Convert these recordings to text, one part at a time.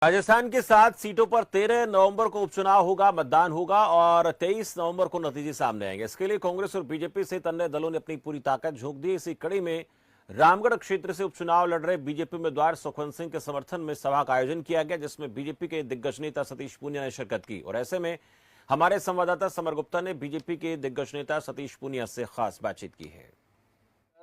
राजस्थान की 7 सीटों पर 13 नवंबर को उपचुनाव होगा, मतदान होगा और 23 नवंबर को नतीजे सामने आएंगे। इसके लिए कांग्रेस और बीजेपी सहित अन्य दलों ने अपनी पूरी ताकत झोंक दी। इसी कड़ी में रामगढ़ क्षेत्र से उपचुनाव लड़ रहे बीजेपी उम्मीदवार सुखवंत सिंह के समर्थन में सभा का आयोजन किया गया, जिसमें बीजेपी के दिग्गज नेता सतीश पूनिया ने शिरकत की। और ऐसे में हमारे संवाददाता समर गुप्ता ने बीजेपी के दिग्गज नेता सतीश पूनिया से खास बातचीत की है।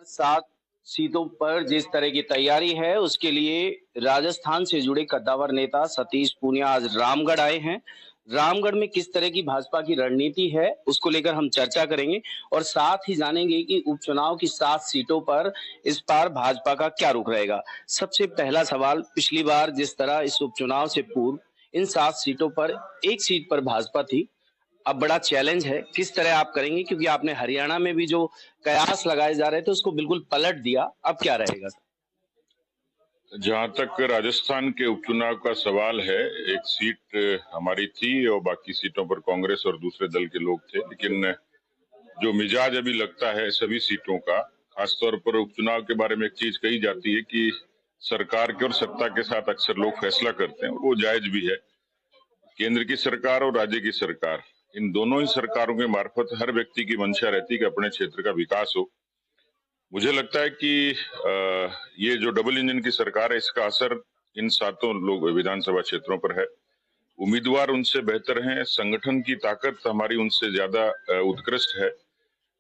7 सीटों पर जिस तरह की तैयारी है, उसके लिए राजस्थान से जुड़े कद्दावर नेता सतीश पूनिया आज रामगढ़ आए हैं। रामगढ़ में किस तरह की भाजपा की रणनीति है, उसको लेकर हम चर्चा करेंगे और साथ ही जानेंगे कि उपचुनाव की 7 सीटों पर इस बार भाजपा का क्या रुख रहेगा। सबसे पहला सवाल, पिछली बार जिस तरह इस उपचुनाव से पूर्व इन 7 सीटों पर एक सीट पर भाजपा थी, अब बड़ा चैलेंज है, किस तरह आप करेंगे? क्योंकि आपने हरियाणा में भी जो कयास लगाए जा रहे थे उसको बिल्कुल पलट दिया, अब क्या रहेगा? जहां तक राजस्थान के उपचुनाव का सवाल है, एक सीट हमारी थी और बाकी सीटों पर कांग्रेस और दूसरे दल के लोग थे। लेकिन जो मिजाज अभी लगता है सभी सीटों का, खासतौर पर उपचुनाव के बारे में एक चीज कही जाती है कि सरकार के और सत्ता के साथ अक्सर लोग फैसला करते हैं, वो जायज भी है। केंद्र की सरकार और राज्य की सरकार, इन दोनों ही सरकारों के मार्फत हर व्यक्ति की मंशा रहती है कि अपने क्षेत्र का विकास हो। मुझे लगता है कि ये जो डबल इंजन की सरकार है, इसका असर इन 7 लोग विधानसभा क्षेत्रों पर है। उम्मीदवार उनसे बेहतर हैं, संगठन की ताकत हमारी उनसे ज्यादा उत्कृष्ट है,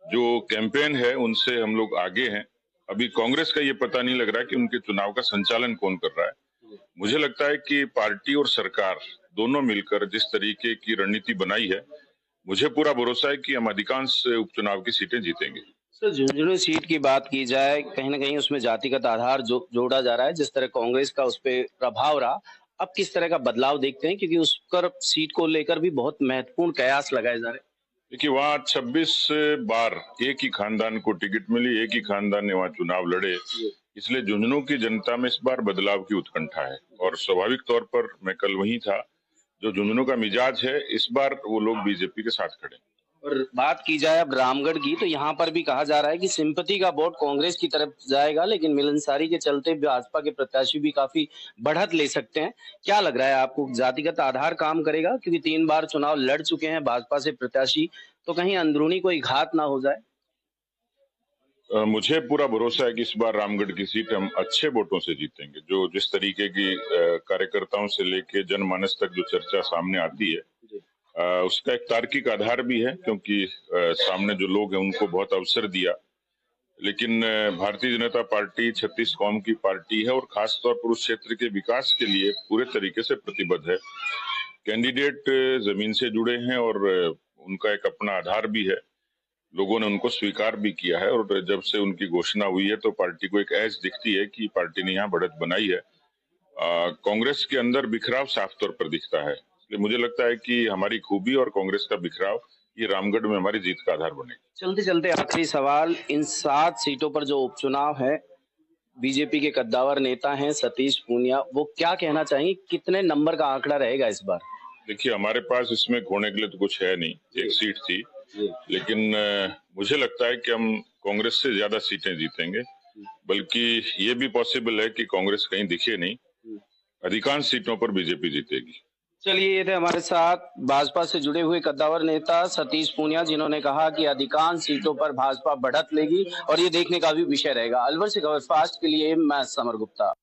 जो कैंपेन है उनसे हम लोग आगे हैं। अभी कांग्रेस का ये पता नहीं लग रहा है कि उनके चुनाव का संचालन कौन कर रहा है। मुझे लगता है कि पार्टी और सरकार दोनों मिलकर जिस तरीके की रणनीति बनाई है, मुझे पूरा भरोसा है कि हम अधिकांश उपचुनाव की सीटें जीतेंगे। सर, झुंझुनू सीट की बात की जाए, कहीं ना कहीं उसमें जातिगत आधार जोड़ा जा रहा है, जिस तरह कांग्रेस का उस पर प्रभाव रहा। अब किस तरह का बदलाव देखते हैं, क्योंकि उस पर सीट को लेकर भी बहुत महत्वपूर्ण कयास लगाए जा रहे हैं। देखिए, वहाँ 26 बार एक ही खानदान को टिकट मिली, एक ही खानदान ने वहाँ चुनाव लड़े, इसलिए झुंझुनू की जनता में इस बार बदलाव की उत्कंठा है। और स्वाभाविक तौर पर मैं कल वहीं था, जो झुंझुनू का मिजाज है, इस बार वो लोग बीजेपी के साथ खड़े। और बात की जाए अब रामगढ़ की, तो यहाँ पर भी कहा जा रहा है कि सिंपैथी का वोट कांग्रेस की तरफ जाएगा, लेकिन मिलनसारी के चलते भाजपा के प्रत्याशी भी काफी बढ़त ले सकते हैं। क्या लग रहा है आपको, जातिगत आधार काम करेगा? क्योंकि 3 बार चुनाव लड़ चुके हैं भाजपा से प्रत्याशी, तो कहीं अंदरूनी कोई घात ना हो जाए। मुझे पूरा भरोसा है कि इस बार रामगढ़ की सीट हम अच्छे वोटों से जीतेंगे। जो जिस तरीके की कार्यकर्ताओं से लेके जनमानस तक जो चर्चा सामने आती है, उसका एक तार्किक आधार भी है, क्योंकि सामने जो लोग हैं उनको बहुत अवसर दिया। लेकिन भारतीय जनता पार्टी 36 कौम की पार्टी है और खास तौर पर उस क्षेत्र के विकास के लिए पूरे तरीके से प्रतिबद्ध है। कैंडिडेट जमीन से जुड़े हैं और उनका एक अपना आधार भी है, लोगों ने उनको स्वीकार भी किया है। और जब से उनकी घोषणा हुई है तो पार्टी को एक ऐज दिखती है कि पार्टी ने यहाँ बढ़त बनाई है। कांग्रेस के अंदर बिखराव साफ तौर पर दिखता है, इसलिए मुझे लगता है कि हमारी खूबी और कांग्रेस का बिखराव ये रामगढ़ में हमारी जीत का आधार बनेगा। चलते चलते आखिरी सवाल, इन 7 सीटों पर जो उपचुनाव है, बीजेपी के कद्दावर नेता हैं सतीश पूनिया, वो क्या कहना चाहेंगे, कितने नंबर का आंकड़ा रहेगा इस बार? देखिए, हमारे पास इसमें खोने के लिए तो कुछ है नहीं, एक सीट थी, लेकिन मुझे लगता है कि हम कांग्रेस से ज्यादा सीटें जीतेंगे। बल्कि ये भी पॉसिबल है कि कांग्रेस कहीं दिखे नहीं, अधिकांश सीटों पर बीजेपी जीतेगी। चलिए, ये थे हमारे साथ भाजपा से जुड़े हुए कद्दावर नेता सतीश पूनिया, जिन्होंने कहा कि अधिकांश सीटों पर भाजपा बढ़त लेगी और ये देखने का भी विषय रहेगा। अलवर से खबर फास्ट के लिए मैं समर गुप्ता।